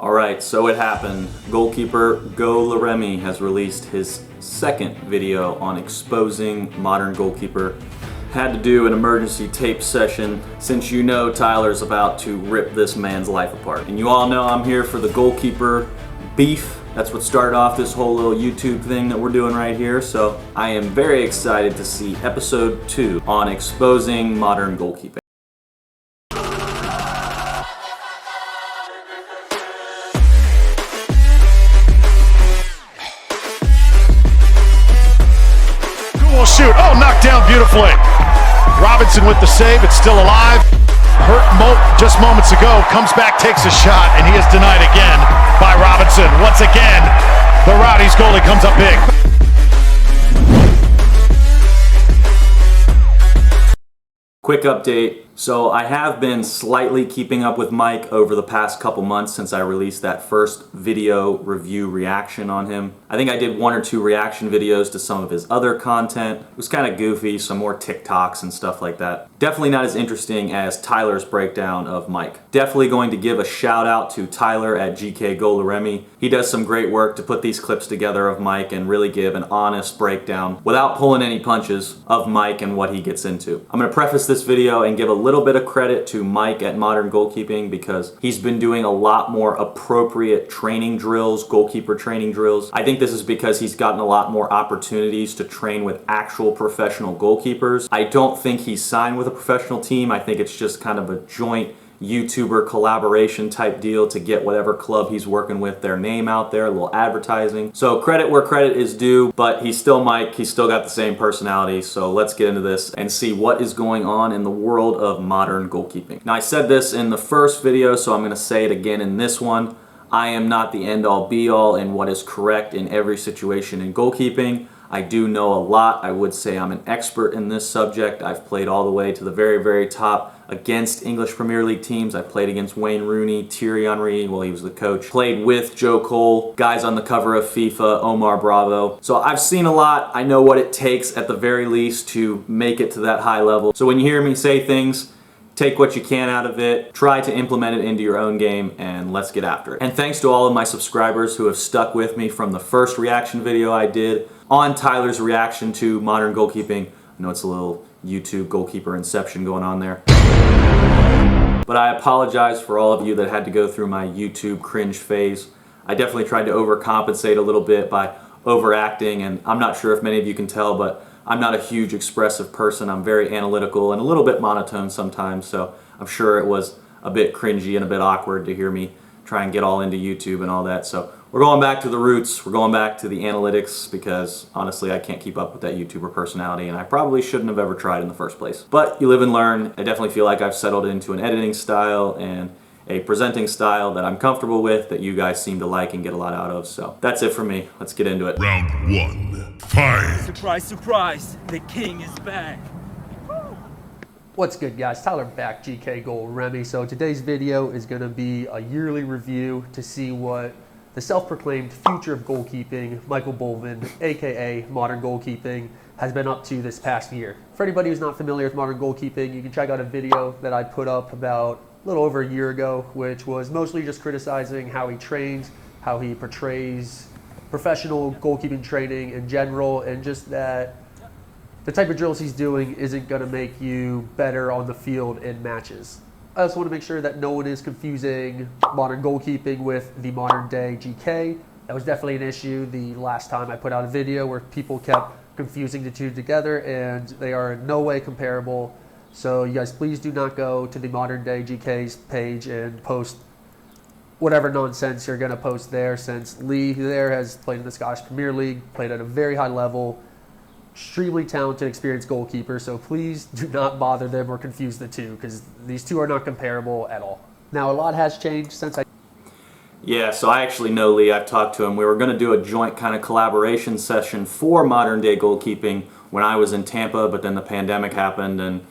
Alright, so it happened. Goalkeeper Gabler has released his second video on exposing modern goalkeeper. Had to do an emergency tape session since you know Tyler's about to rip this man's life apart. And you all know I'm here for the goalkeeper beef. That's what started off this whole little YouTube thing that we're doing right here. So I am very excited to see episode 2 on exposing modern goalkeeping. Shoot. Oh, knocked down beautifully. Robinson with the save. It's still alive. Hurt just moments ago. Comes back, takes a shot, and he is denied again by Robinson. Once again, the Rowdies goalie comes up big. Quick update. So I have been slightly keeping up with Mike over the past couple months since I released that first video review reaction on him. I think I did 1 or 2 reaction videos to some of his other content. It was kind of goofy, some more TikToks and stuff like that. Definitely not as interesting as Tyler's breakdown of Mike. Definitely going to give a shout out to Tyler at GK Goalkeeping. He does some great work to put these clips together of Mike and really give an honest breakdown without pulling any punches of Mike and what he gets into. I'm going to preface this video and give a little bit of credit to Mike at Modern Goalkeeping because he's been doing a lot more appropriate training drills, goalkeeper training drills. I think this is because he's gotten a lot more opportunities to train with actual professional goalkeepers. I don't think he's signed with a professional team. I think it's just kind of a joint YouTuber collaboration type deal to get whatever club he's working with their name out there, a little advertising. So credit where credit is due, but he's still Mike, he's still got the same personality, so let's get into this and see what is going on in the world of modern goalkeeping. Now I said this in the first video, so I'm going to say it again in this one. I am not the end-all be-all in what is correct in every situation in goalkeeping. I do know a lot. I would say I'm an expert in this subject. I've played all the way to the very, very top against English Premier League teams. I played against Wayne Rooney, Thierry Henry while he was the coach. Played with Joe Cole, guys on the cover of FIFA, Omar Bravo. So I've seen a lot. I know what it takes at the very least to make it to that high level. So when you hear me say things, take what you can out of it, try to implement it into your own game, and let's get after it. And thanks to all of my subscribers who have stuck with me from the first reaction video I did on Tyler's reaction to modern goalkeeping. I know it's a little YouTube goalkeeper inception going on there. But I apologize for all of you that had to go through my YouTube cringe phase. I definitely tried to overcompensate a little bit by overacting, and I'm not sure if many of you can tell, but I'm not a huge expressive person. I'm very analytical and a little bit monotone sometimes, so I'm sure it was a bit cringy and a bit awkward to hear me try and get all into YouTube and all that. So we're going back to the roots. We're going back to the analytics because honestly I can't keep up with that YouTuber personality and I probably shouldn't have ever tried in the first place. But you live and learn. I definitely feel like I've settled into an editing style and a presenting style that I'm comfortable with, that you guys seem to like and get a lot out of. So that's it for me. Let's get into it. Round 1, fight! Surprise, surprise, the king is back. What's good, guys? Tyler back, GK Goalkeeping. So today's video is going to be a yearly review to see what the self-proclaimed future of goalkeeping, Michael Bolvin, aka Modern Goalkeeping, has been up to this past year. For anybody who's not familiar with Modern Goalkeeping, you can check out a video that I put up about a little over a year ago, which was mostly just criticizing how he trains, how he portrays professional goalkeeping training in general, and just that the type of drills he's doing isn't going to make you better on the field in matches. I also want to make sure that no one is confusing modern goalkeeping with the modern day GK. That was definitely an issue the last time I put out a video where people kept confusing the two together, and they are in no way comparable. So you guys please do not go to the modern day GK's page and post whatever nonsense you're going to post there, since Lee there has played in the Scottish Premier League, played at a very high level, extremely talented, experienced goalkeeper, so please do not bother them or confuse the two, because these two are not comparable at all. Now, a lot has changed since I... Yeah, so I actually know Lee. I've talked to him. We were going to do a joint kind of collaboration session for modern day goalkeeping when I was in Tampa, but then the pandemic happened and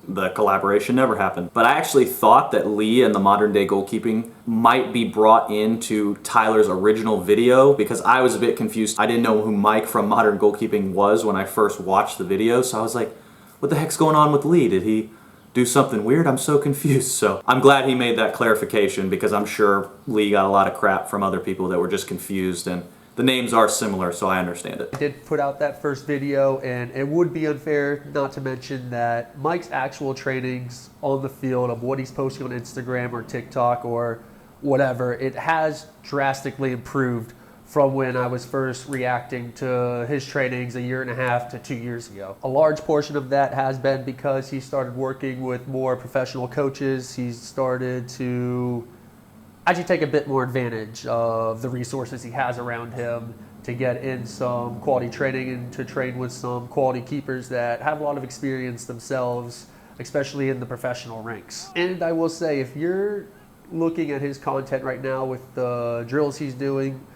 the collaboration never happened. But I actually thought that Lee and the modern day goalkeeping might be brought into Tyler's original video because I was a bit confused. I didn't know who Mike from Modern Goalkeeping was when I first watched the video, so I was like, what the heck's going on with Lee? Did he do something weird? I'm so confused. So I'm glad he made that clarification, because I'm sure Lee got a lot of crap from other people that were just confused, and the names are similar, so I understand it. I did put out that first video, and it would be unfair not to mention that Mike's actual trainings on the field of what he's posting on Instagram or TikTok or whatever, it has drastically improved from when I was first reacting to his trainings 1.5 to 2 years ago. A large portion of that has been because he started working with more professional coaches. He's started to actually take a bit more advantage of the resources he has around him to get in some quality training and to train with some quality keepers that have a lot of experience themselves, especially in the professional ranks. And I will say, if you're looking at his content right now with the drills he's doing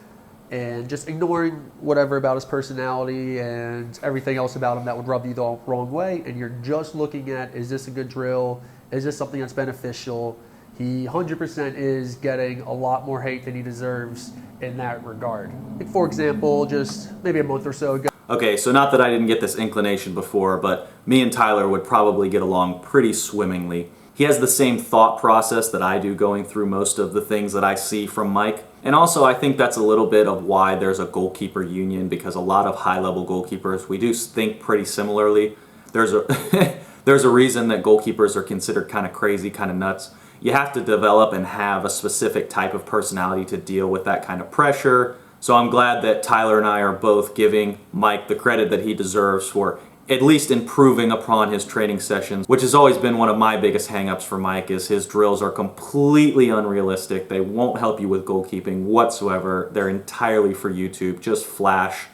and just ignoring whatever about his personality and everything else about him that would rub you the wrong way, and you're just looking at, is this a good drill? Is this something that's beneficial? He 100% is getting a lot more hate than he deserves in that regard. Like, for example, just maybe a month or so ago. Okay, so not that I didn't get this inclination before, but me and Tyler would probably get along pretty swimmingly. He has the same thought process that I do going through most of the things that I see from Mike. And also, I think that's a little bit of why there's a goalkeeper union, because a lot of high-level goalkeepers, we do think pretty similarly. There's a, there's a reason that goalkeepers are considered kind of crazy, kind of nuts. You have to develop and have a specific type of personality to deal with that kind of pressure. So I'm glad that Tyler and I are both giving Mike the credit that he deserves for at least improving upon his training sessions, which has always been one of my biggest hang-ups for Mike, is his drills are completely unrealistic. They won't help you with goalkeeping whatsoever. They're entirely for YouTube, just flash,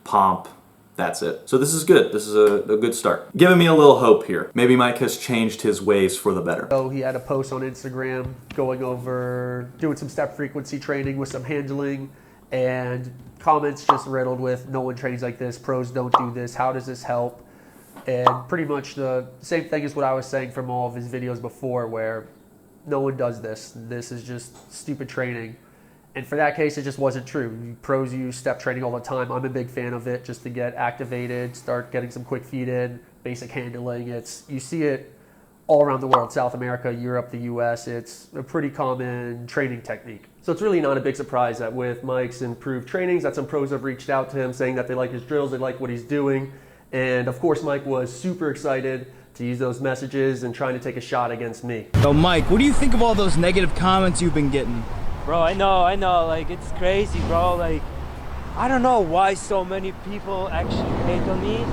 pomp, that's it. So this is good. This is a good start. Giving me a little hope here. Maybe Mike has changed his ways for the better. So he had a post on Instagram going over doing some step frequency training with some handling, and comments just riddled with, no one trains like this, pros don't do this, how does this help? And pretty much the same thing as what I was saying from all of his videos before, where no one does this. This is just stupid training. And for that case, it just wasn't true. Pros use step training all the time. I'm a big fan of it, just to get activated, start getting some quick feet in, basic handling. You see it all around the world, South America, Europe, the US. It's a pretty common training technique. So it's really not a big surprise that with Mike's improved trainings, that some pros have reached out to him saying that they like his drills, they like what he's doing. And of course, Mike was super excited to use those messages and trying to take a shot against me. So Mike, what do you think of all those negative comments you've been getting? Bro, I know, like, it's crazy, bro. Like, I don't know why so many people actually hate on me.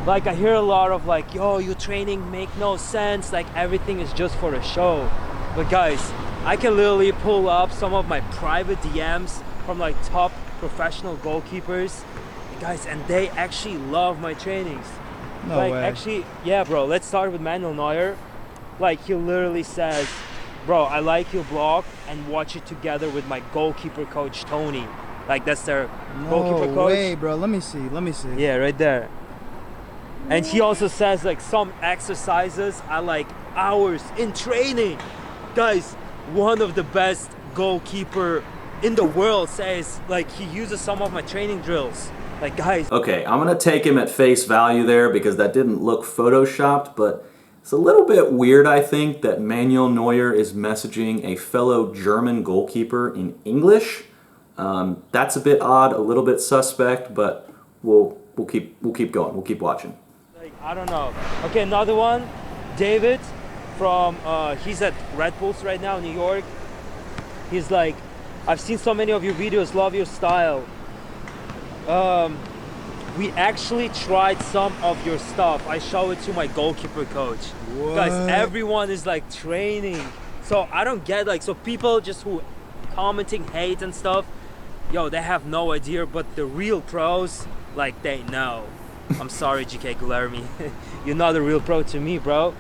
Like, I hear a lot of like, yo, your training make no sense, like everything is just for a show. But guys, I can literally pull up some of my private DMs from like top professional goalkeepers, guys, and they actually love my trainings. No like, way. actually, yeah, bro, let's start with Manuel Neuer. Like, he literally says, bro, I like your blog and watch it together with my goalkeeper coach, Tony. Like, that's their goalkeeper coach. No way, bro. Let me see. Yeah, right there. And he also says, like, some exercises are like hours in training. Guys, one of the best goalkeeper in the world says, like, he uses some of my training drills. Like, guys. Okay, I'm gonna take him at face value there, because that didn't look photoshopped, but it's a little bit weird, I think, that Manuel Neuer is messaging a fellow German goalkeeper in English. That's a bit odd, a little bit suspect, but we'll keep going. We'll keep watching. Like, I don't know. Okay, another one, David from he's at Red Bulls right now in New York. He's like, I've seen so many of your videos, love your style. We actually tried some of your stuff. I show it to my goalkeeper coach. What? Guys, everyone is like training. So I don't get, like, so people just who commenting hate and stuff, yo, they have no idea, but the real pros, like, they know. I'm sorry, GK Guilherme. You're not a real pro to me, bro.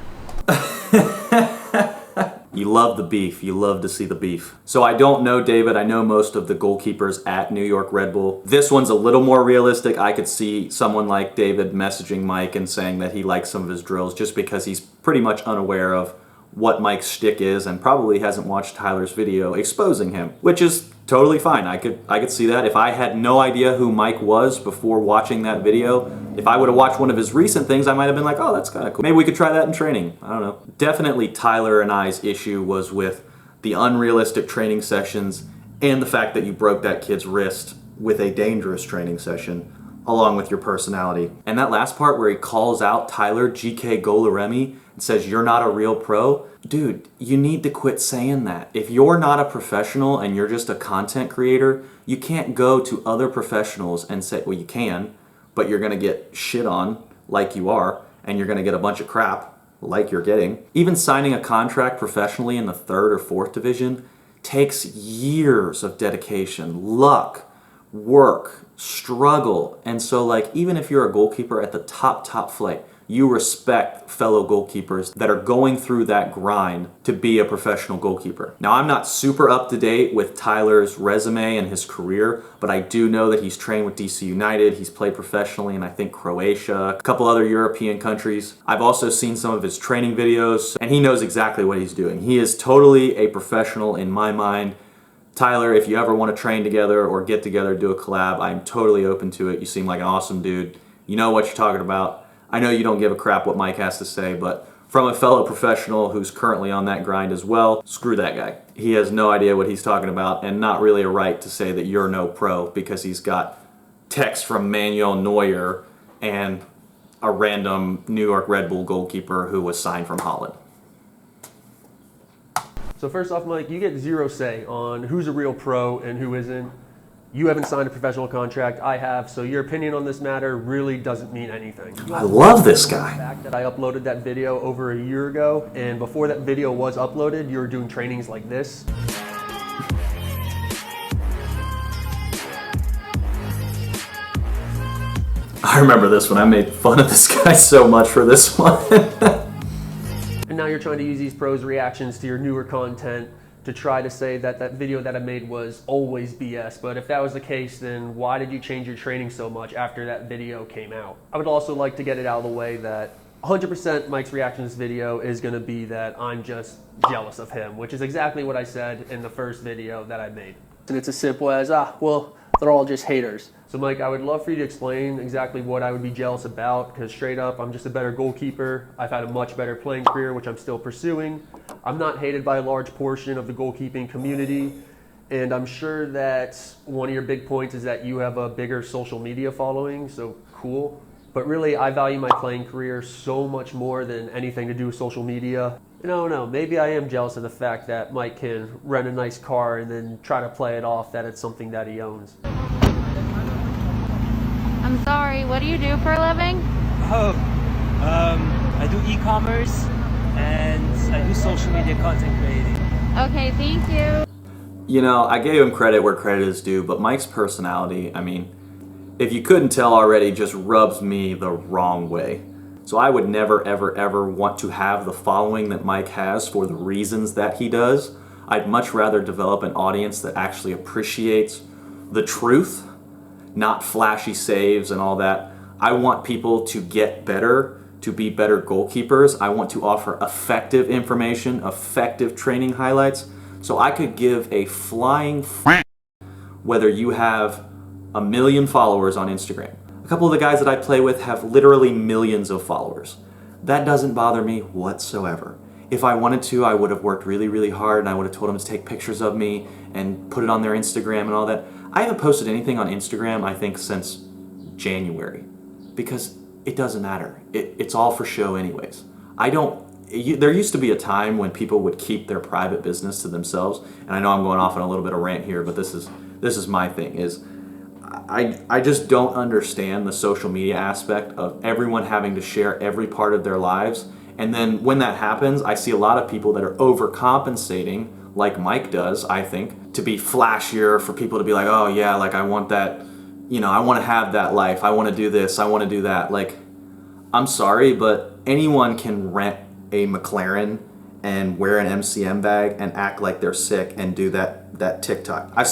You love the beef. You love to see the beef. So I don't know David. I know most of the goalkeepers at New York Red Bull. This one's a little more realistic. I could see someone like David messaging Mike and saying that he likes some of his drills just because he's pretty much unaware of what Mike's shtick is and probably hasn't watched Tyler's video exposing him, which is totally fine. I could see that. If I had no idea who Mike was before watching that video, if I would have watched one of his recent things, I might have been like, oh, that's kind of cool. Maybe we could try that in training. I don't know. Definitely Tyler and I's issue was with the unrealistic training sessions and the fact that you broke that kid's wrist with a dangerous training session, along with your personality. And that last part where he calls out Tyler GK Goalkeeping and says, you're not a real pro. Dude, you need to quit saying that. If you're not a professional and you're just a content creator, you can't go to other professionals and say, well, you can, but you're gonna get shit on like you are, and you're gonna get a bunch of crap like you're getting. Even signing a contract professionally in the 3rd or 4th division takes years of dedication, luck, work, struggle. And so like, even if you're a goalkeeper at the top flight, you respect fellow goalkeepers that are going through that grind to be a professional goalkeeper. Now, I'm not super up to date with Tyler's resume and his career, but I do know that he's trained with DC United. He's played professionally in, I think, Croatia, a couple other European countries. I've also seen some of his training videos, and he knows exactly what he's doing. He is totally a professional in my mind. Tyler, if you ever want to train together or get together, do a collab, I'm totally open to it. You seem like an awesome dude. You know what you're talking about. I know you don't give a crap what Mike has to say, but from a fellow professional who's currently on that grind as well, screw that guy. He has no idea what he's talking about and not really a right to say that you're no pro because he's got text from Manuel Neuer and a random New York Red Bull goalkeeper who was signed from Holland. So first off, Mike, you get zero say on who's a real pro and who isn't. You haven't signed a professional contract, I have, so your opinion on this matter really doesn't mean anything. I love this guy. The fact that I uploaded that video over a year ago, and before that video was uploaded, you were doing trainings like this. I remember this one. I made fun of this guy so much for this one. And now you're trying to use these pros' reactions to your newer content to try to say that that video that I made was always BS. But if that was the case, then why did you change your training so much after that video came out? I would also like to get it out of the way that 100% Mike's reaction to this video is going to be that I'm just jealous of him, which is exactly what I said in the first video that I made. And it's as simple as, well, they're all just haters. So Mike, I would love for you to explain exactly what I would be jealous about, because straight up, I'm just a better goalkeeper. I've had a much better playing career, which I'm still pursuing. I'm not hated by a large portion of the goalkeeping community, and I'm sure that one of your big points is that you have a bigger social media following, so cool. But really, I value my playing career so much more than anything to do with social media. And I don't know, maybe I am jealous of the fact that Mike can rent a nice car and then try to play it off that it's something that he owns. I'm sorry, what do you do for a living? I do e-commerce and I do social media content creating. Okay, thank you. You know, I gave him credit where credit is due, but Mike's personality, I mean, if you couldn't tell already, just rubs me the wrong way. So I would never, ever, ever want to have the following that Mike has for the reasons that he does. I'd much rather develop an audience that actually appreciates the truth, not flashy saves and all that. I want people to get better, to be better goalkeepers. I want to offer effective information, effective training highlights. So I could give a flying whether you have 1 million followers on Instagram. A couple of the guys that I play with have literally millions of followers. That doesn't bother me whatsoever. If I wanted to, I would have worked really, really hard and I would have told them to take pictures of me and put it on their Instagram and all that. I haven't posted anything on Instagram, I think, since January because it doesn't matter. It's all for show anyways. There used to be a time when people would keep their private business to themselves, and I know I'm going off on a little bit of rant here, but this is my thing, is I just don't understand the social media aspect of everyone having to share every part of their lives. And then when that happens, I see a lot of people that are overcompensating, like Mike does, I think, to be flashier, for people to be like, oh yeah, like I want that, you know, I want to have that life, I want to do this, I want to do that. Like, I'm sorry, but anyone can rent a McLaren and wear an MCM bag and act like they're sick and do that TikTok. I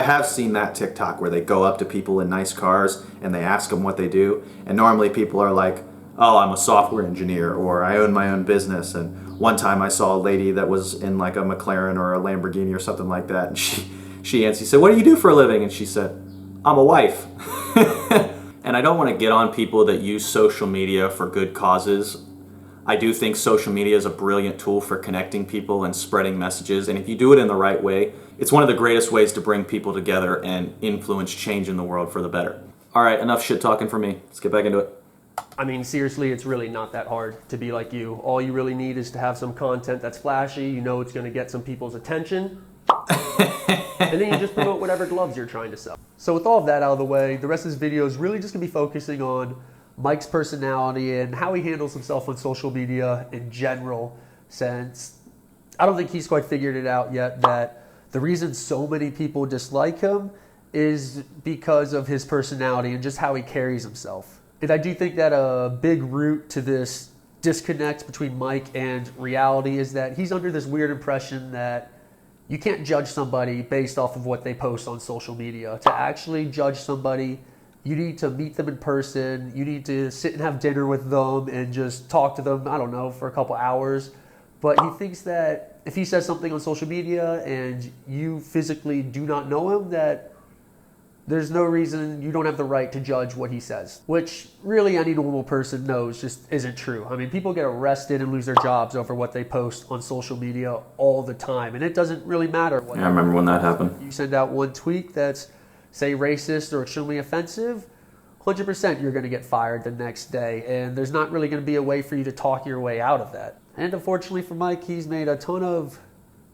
have seen that TikTok where they go up to people in nice cars and they ask them what they do, and normally people are like, oh, I'm a software engineer, or I own my own business, and one time I saw a lady that was in like a McLaren or a Lamborghini or something like that, and she answered, he said, "What do you do for a living?" And she said, "I'm a wife." And I don't want to get on people that use social media for good causes. I do think social media is a brilliant tool for connecting people and spreading messages, and if you do it in the right way, it's one of the greatest ways to bring people together and influence change in the world for the better. All right, enough shit talking for me. Let's get back into it. I mean, seriously, it's really not that hard to be like you. All you really need is to have some content that's flashy, you know it's going to get some people's attention, and then you just promote whatever gloves you're trying to sell. So with all of that out of the way, the rest of this video is really just going to be focusing on Mike's personality and how he handles himself on social media in general, since I don't think he's quite figured it out yet that the reason so many people dislike him is because of his personality and just how he carries himself. And I do think that a big root to this disconnect between Mike and reality is that he's under this weird impression that you can't judge somebody based off of what they post on social media. To actually judge somebody, you need to meet them in person, you need to sit and have dinner with them and just talk to them, I don't know, for a couple hours. But he thinks that if he says something on social media and you physically do not know him, that there's no reason, you don't have the right to judge what he says, which really any normal person knows just isn't true. I mean, people get arrested and lose their jobs over what they post on social media all the time, and it doesn't really matter what. Yeah, I remember when that happened. You send out one tweet that's, say, racist or extremely offensive, 100% you're going to get fired the next day, and there's not really going to be a way for you to talk your way out of that. And unfortunately for Mike, he's made a ton of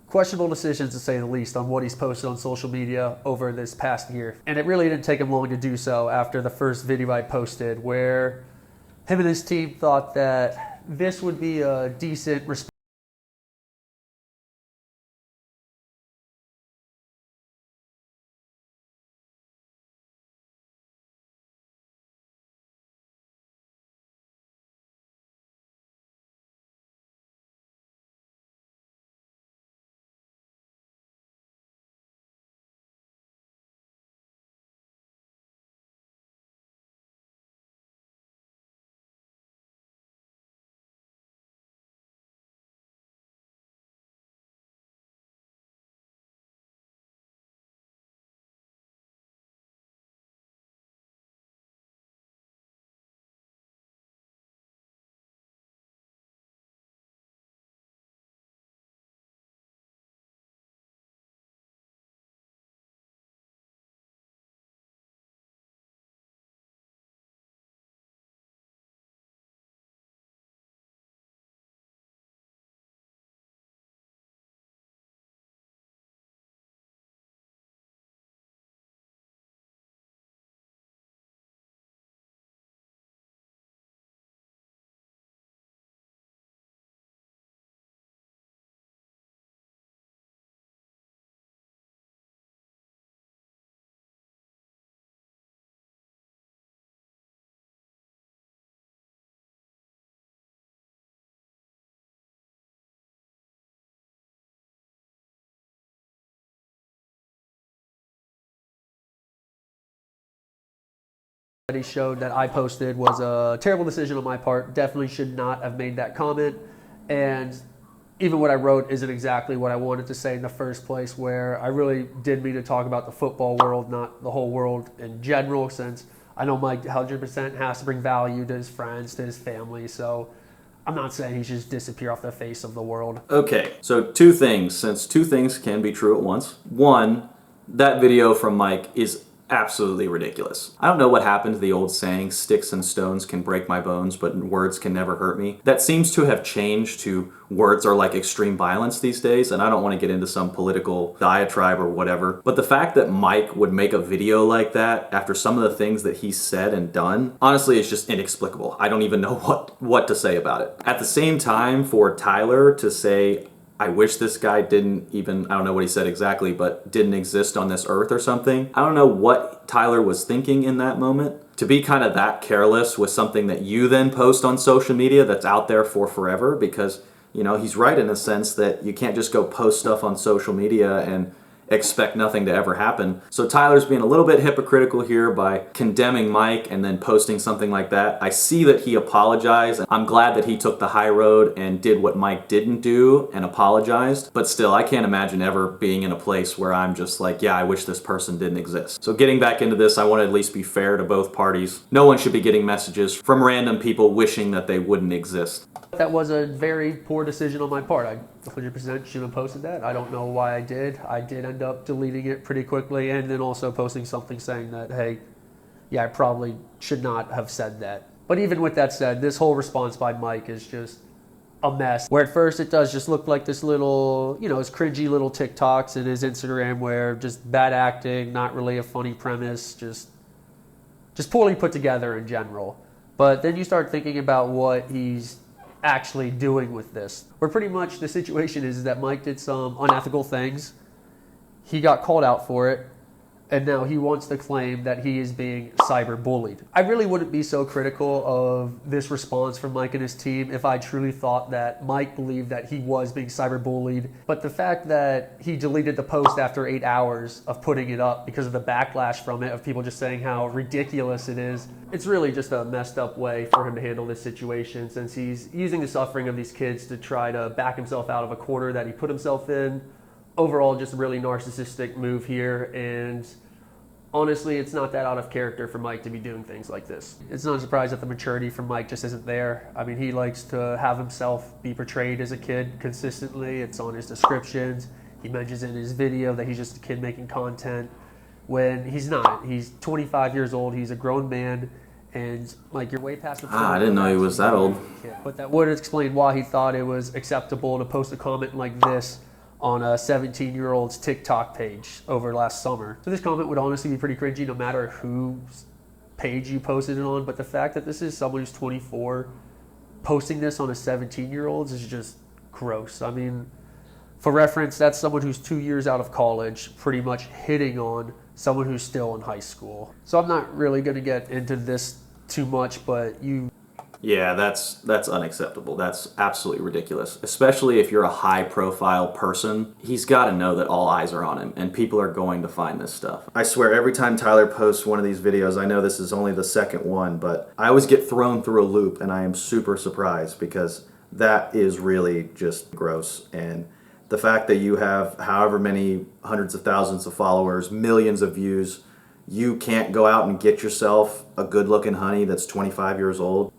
questionable decisions, to say the least, on what he's posted on social media over this past year. And it really didn't take him long to do so after the first video I posted, where him and his team thought that this would be a decent response. That he showed that I posted was a terrible decision on my part. Definitely should not have made that comment, and even what I wrote isn't exactly what I wanted to say in the first place, where I really did mean to talk about the football world, not the whole world in general, since I know Mike 100% has to bring value to his friends, to his family, so I'm not saying he should just disappear off the face of the world. Okay, so two things, since two things can be true at once. One, that video from Mike is absolutely ridiculous. I don't know what happened to the old saying, sticks and stones can break my bones, but words can never hurt me. That seems to have changed to words are like extreme violence these days, and I don't want to get into some political diatribe or whatever, but the fact that Mike would make a video like that after some of the things that he said and done, honestly, it's just inexplicable. I don't even know what to say about it. At the same time, for Tyler to say, I wish this guy didn't even, I don't know what he said exactly, but didn't exist on this earth or something. I don't know what Tyler was thinking in that moment. To be kind of that careless with something that you then post on social media that's out there for forever, because, you know, he's right in a sense that you can't just go post stuff on social media and expect nothing to ever happen. So Tyler's being a little bit hypocritical here by condemning Mike and then posting something like that. I see that he apologized. I'm glad that he took the high road and did what Mike didn't do and apologized. But still, I can't imagine ever being in a place where I'm just like, yeah, I wish this person didn't exist. So getting back into this, I want to at least be fair to both parties. No one should be getting messages from random people wishing that they wouldn't exist. That was a very poor decision on my part. I 100% shouldn't have posted that. I don't know why I did. I did end up deleting it pretty quickly and then also posting something saying that, hey, yeah, I probably should not have said that. But even with that said, this whole response by Mike is just a mess. Where at first it does just look like this little, his cringy little TikToks and his Instagram where just bad acting, not really a funny premise, just poorly put together in general. But then you start thinking about what he's actually doing with this. Where pretty much the situation is that Mike did some unethical things. He got called out for it. And now he wants to claim that he is being cyberbullied. I really wouldn't be so critical of this response from Mike and his team if I truly thought that Mike believed that he was being cyberbullied. But the fact that he deleted the post after 8 hours of putting it up because of the backlash from it, of people just saying how ridiculous it is, it's really just a messed up way for him to handle this situation, since he's using the suffering of these kids to try to back himself out of a corner that he put himself in. Overall, just a really narcissistic move here, and honestly, it's not that out of character for Mike to be doing things like this. It's not a surprise that the maturity from Mike just isn't there. I mean, he likes to have himself be portrayed as a kid consistently. It's on his descriptions. He mentions in his video that he's just a kid making content when he's not. He's 25 years old. He's a grown man, and like, you're way past the point. I didn't know he was that old. But that would explain why he thought it was acceptable to post a comment like this on a 17-year-old's TikTok page over last summer. So this comment would honestly be pretty cringy no matter whose page you posted it on, but the fact that this is someone who's 24 posting this on a 17-year-old's is just gross. I mean, for reference, that's someone who's 2 years out of college pretty much hitting on someone who's still in high school. So I'm not really going to get into this too much, but Yeah, that's unacceptable. That's absolutely ridiculous, especially if you're a high-profile person. He's got to know that all eyes are on him, and people are going to find this stuff. I swear, every time Tyler posts one of these videos, I know this is only the second one, but I always get thrown through a loop, and I am super surprised because that is really just gross. And the fact that you have however many hundreds of thousands of followers, millions of views, you can't go out and get yourself a good-looking honey that's 25 years old.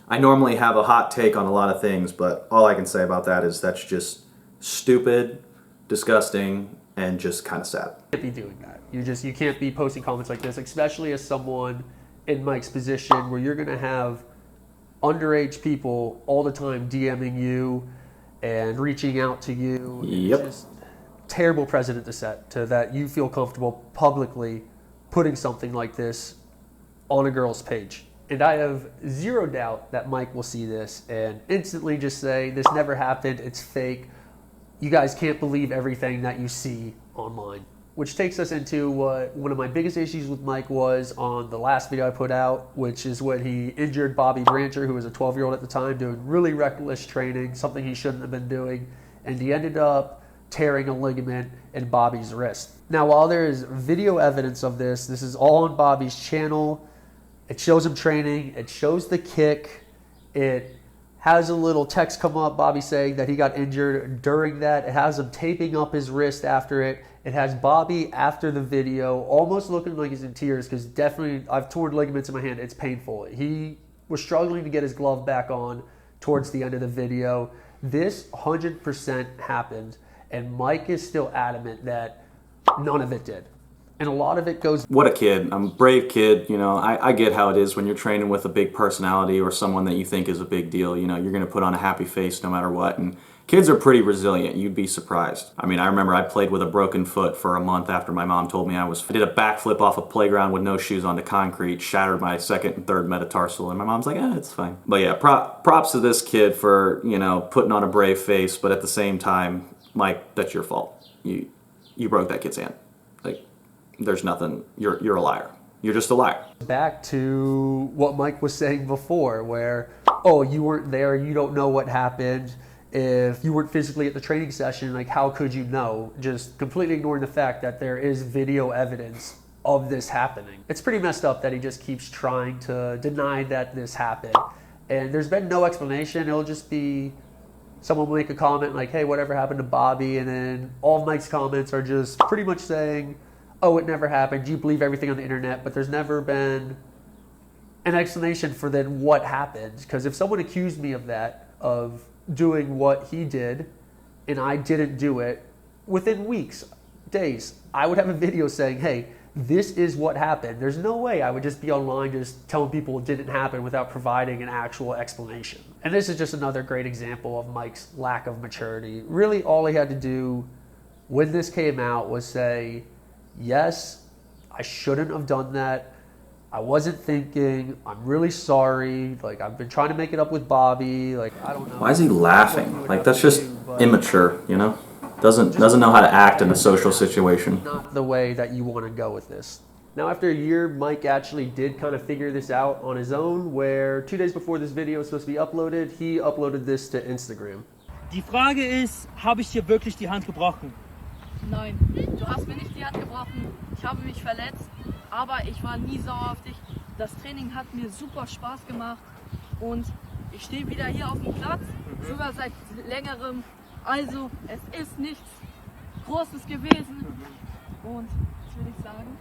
I normally have a hot take on a lot of things, but all I can say about that is that's just stupid, disgusting, and just kind of sad. You can't be doing that. You can't be posting comments like this, especially as someone in Mike's position where you're going to have underage people all the time DMing you and reaching out to you. Yep. It's just terrible precedent to set to that you feel comfortable publicly putting something like this on a girl's page. And I have zero doubt that Mike will see this and instantly just say, this never happened, it's fake. You guys can't believe everything that you see online. Which takes us into what one of my biggest issues with Mike was on the last video I put out, which is when he injured Bobby Brancher, who was a 12-year-old at the time, doing really reckless training, something he shouldn't have been doing, and he ended up tearing a ligament in Bobby's wrist. Now, while there is video evidence of this is all on Bobby's channel. It shows him training, it shows the kick, it has a little text come up, Bobby saying that he got injured during that. It has him taping up his wrist after it. It has Bobby after the video almost looking like he's in tears because definitely I've torn ligaments in my hand. It's painful. He was struggling to get his glove back on towards the end of the video. This 100% happened, and Mike is still adamant that none of it did. And a lot of it goes... What a kid. I'm a brave kid. You know, I get how it is when you're training with a big personality or someone that you think is a big deal. You know, you're going to put on a happy face no matter what. And kids are pretty resilient. You'd be surprised. I mean, I remember I played with a broken foot for a month after my mom told me I did a backflip off a playground with no shoes onto concrete, shattered my second and third metatarsal, and my mom's like, it's fine. But yeah, props to this kid for, putting on a brave face, but at the same time, Mike, that's your fault. You broke that kid's hand. Like, there's nothing, you're a liar. You're just a liar. Back to what Mike was saying before, where, oh, you weren't there, you don't know what happened. if you weren't physically at the training session, like how could you know? Just completely ignoring the fact that there is video evidence of this happening. It's pretty messed up that he just keeps trying to deny that this happened. And there's been no explanation. It'll just be someone will make a comment like, hey, whatever happened to Bobby? And then all of Mike's comments are just pretty much saying, oh, it never happened. You believe everything on the internet, but there's never been an explanation for then what happened. Because if someone accused me of that, of doing what he did, and I didn't do it, within weeks, days, I would have a video saying, hey, this is what happened. There's no way I would just be online just telling people it didn't happen without providing an actual explanation. And this is just another great example of Mike's lack of maturity. Really, all he had to do when this came out was say, yes, I shouldn't have done that. I wasn't thinking. I'm really sorry. Like, I've been trying to make it up with Bobby. Like, I don't know. Why is he laughing? Like, that's just immature, you know? Doesn't know how to act in a social situation. Not the way that you want to go with this. Now, after a year, Mike actually did kind of figure this out on his own, where 2 days before this video was supposed to be uploaded, he uploaded this to Instagram. Die Frage ist, habe ich dir wirklich die Hand gebrochen? Nein, du hast mir nicht die Hand gebrochen. Ich habe mich verletzt, aber ich war nie sauer auf dich. Das Training hat mir super Spaß gemacht und ich stehe wieder hier auf dem Platz, sogar seit längerem. Also, es ist nichts Großes gewesen. Und was will ich sagen?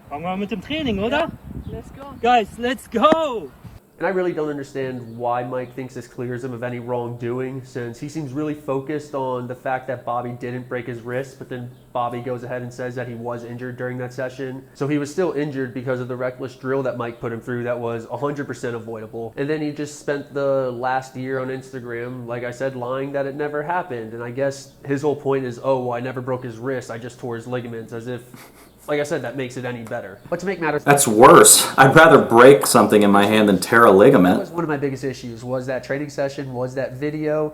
Fangen wir mit dem Training, oder? Ja, let's go. Guys, let's go! And I really don't understand why Mike thinks this clears him of any wrongdoing, since he seems really focused on the fact that Bobby didn't break his wrist, but then Bobby goes ahead and says that he was injured during that session. So he was still injured because of the reckless drill that Mike put him through that was 100% avoidable. And then he just spent the last year on Instagram, like I said, lying that it never happened. And I guess his whole point is, oh, well, I never broke his wrist, I just tore his ligaments, as if, like I said, that makes it any better. But to make matters... That's worse. I'd rather break something in my hand than tear a ligament. That was one of my biggest issues, was that training session, was that video.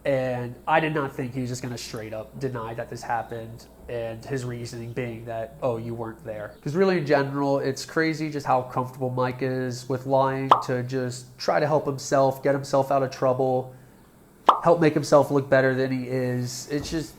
And I did not think he was just going to straight up deny that this happened, and his reasoning being that, oh, you weren't there. Because really, in general, it's crazy just how comfortable Mike is with lying to just try to help himself, get himself out of trouble, help make himself look better than he is. It's just...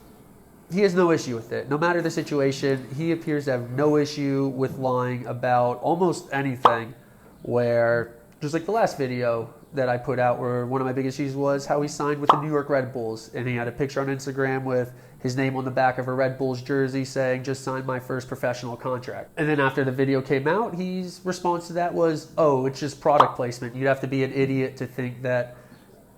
he has no issue with it. No matter the situation, he appears to have no issue with lying about almost anything, where, just like the last video that I put out, where one of my big issues was how he signed with the New York Red Bulls, and he had a picture on Instagram with his name on the back of a Red Bulls jersey saying, just signed my first professional contract. And then after the video came out, his response to that was, oh, it's just product placement. You'd have to be an idiot to think that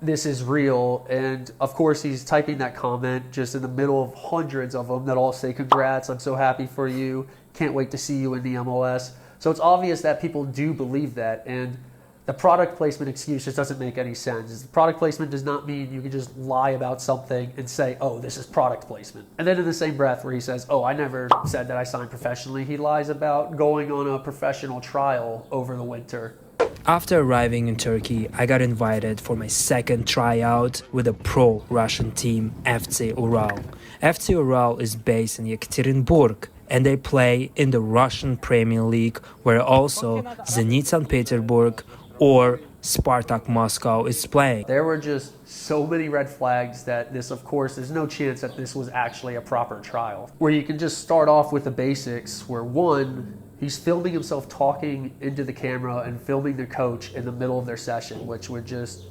this is real. And of course he's typing that comment just in the middle of hundreds of them that all say, congrats, I'm so happy for you, can't wait to see you in the MLS. So it's obvious that people do believe that, and the product placement excuse just doesn't make any sense. Product placement does not mean you can just lie about something and say, oh, this is product placement. And then in the same breath where he says, oh, I never said that I signed professionally, he lies about going on a professional trial over the winter. After arriving in Turkey, I got invited for my second tryout with a pro-Russian team, FC Ural. FC Ural is based in Yekaterinburg, and they play in the Russian Premier League, where also Zenit St. Petersburg or Spartak Moscow is playing. There were just so many red flags that this, of course, there's no chance that this was actually a proper trial. Where you can just start off with the basics, where one, he's filming himself talking into the camera and filming the coach in the middle of their session, which would just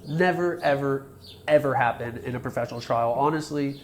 never, ever, ever happen in a professional trial. Honestly,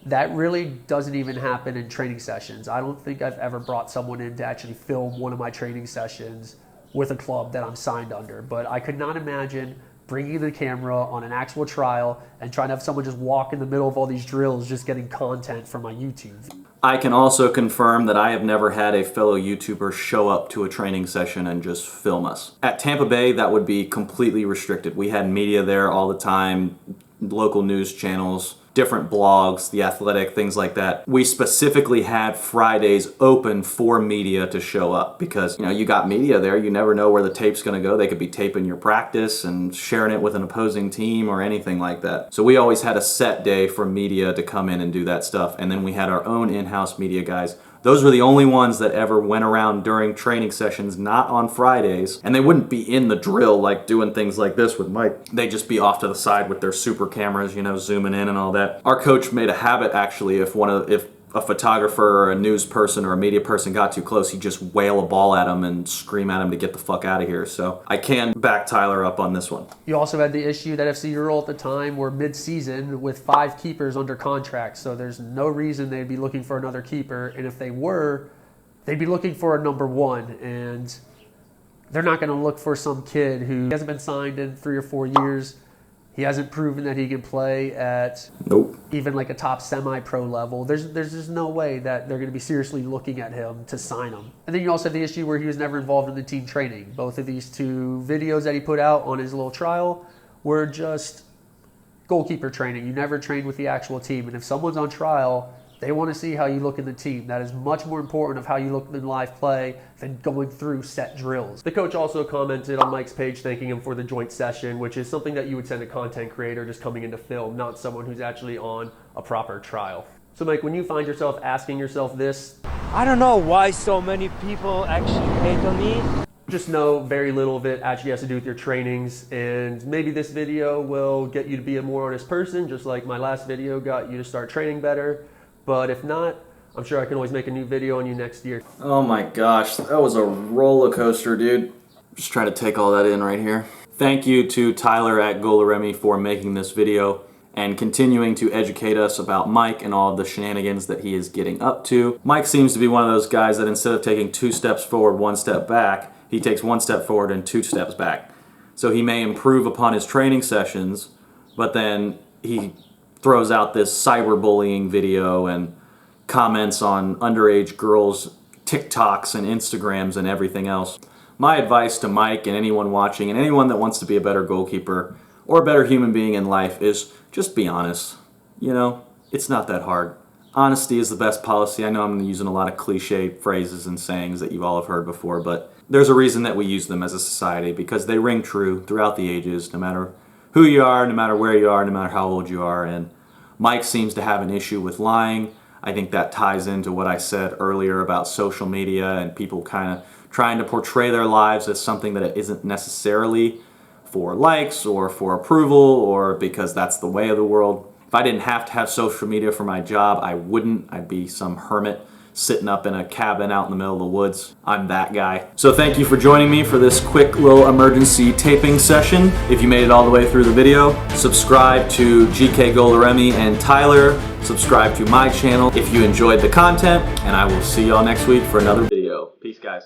that really doesn't even happen in training sessions. I don't think I've ever brought someone in to actually film one of my training sessions with a club that I'm signed under. But I could not imagine bringing the camera on an actual trial and trying to have someone just walk in the middle of all these drills just getting content for my YouTube. I can also confirm that I have never had a fellow YouTuber show up to a training session and just film us. At Tampa Bay, that would be completely restricted. We had media there all the time, local news channels, different blogs, The Athletic, things like that. We specifically had Fridays open for media to show up because, you know, you got media there, you never know where the tape's gonna go. They could be taping your practice and sharing it with an opposing team or anything like that. So we always had a set day for media to come in and do that stuff. And then we had our own in-house media guys. Those were the only ones that ever went around during training sessions, not on Fridays. And they wouldn't be in the drill like doing things like this with Mike. They'd just be off to the side with their super cameras, you know, zooming in and all that. Our coach made a habit, actually, if a photographer or a news person or a media person got too close, he'd just wail a ball at him and scream at him to get the fuck out of here. So I can back Tyler up on this one. You also had the issue that FC Ural at the time were mid-season with 5 keepers under contract, so there's no reason they'd be looking for another keeper, and if they were, they'd be looking for a number 1, and they're not going to look for some kid who hasn't been signed in 3 or 4 years. He hasn't proven that he can play at even like a top semi-pro level. There's just no way that they're going to be seriously looking at him to sign him. And then you also have the issue where he was never involved in the team training. Both of these 2 videos that he put out on his little trial were just goalkeeper training. You never trained with the actual team. And if someone's on trial, they want to see how you look in the team. That is much more important of how you look in live play than going through set drills. The coach also commented on Mike's page thanking him for the joint session, which is something that you would send a content creator just coming into film, not someone who's actually on a proper trial. So Mike, when you find yourself asking yourself this, I don't know why so many people actually hate on me. just know very little of it actually has to do with your trainings, and maybe this video will get you to be a more honest person, just like my last video got you to start training better. But if not, I'm sure I can always make a new video on you next year. Oh my gosh, that was a roller coaster, dude. Just trying to take all that in right here. Thank you to Tyler at Goalkeeping for making this video and continuing to educate us about Mike and all of the shenanigans that he is getting up to. Mike seems to be one of those guys that instead of taking 2 steps forward, 1 step back, he takes 1 step forward and 2 steps back. So he may improve upon his training sessions, but then he throws out this cyberbullying video and comments on underage girls' TikToks and Instagrams and everything else. My advice to Mike and anyone watching and anyone that wants to be a better goalkeeper or a better human being in life is just be honest. You know, it's not that hard. Honesty is the best policy. I know I'm using a lot of cliche phrases and sayings that you all have heard before, but there's a reason that we use them as a society because they ring true throughout the ages, no matter who you are, no matter where you are, no matter how old you are. And Mike seems to have an issue with lying. I think that ties into what I said earlier about social media and people kind of trying to portray their lives as something that it isn't necessarily for likes or for approval or because that's the way of the world. If I didn't have to have social media for my job, I wouldn't. I'd be some hermit sitting up in a cabin out in the middle of the woods. I'm that guy. So thank you for joining me for this quick little emergency taping session. If you made it all the way through the video, subscribe to GK Goalkeeping and Tyler. Subscribe to my channel if you enjoyed the content, and I will see y'all next week for another video. Peace, guys.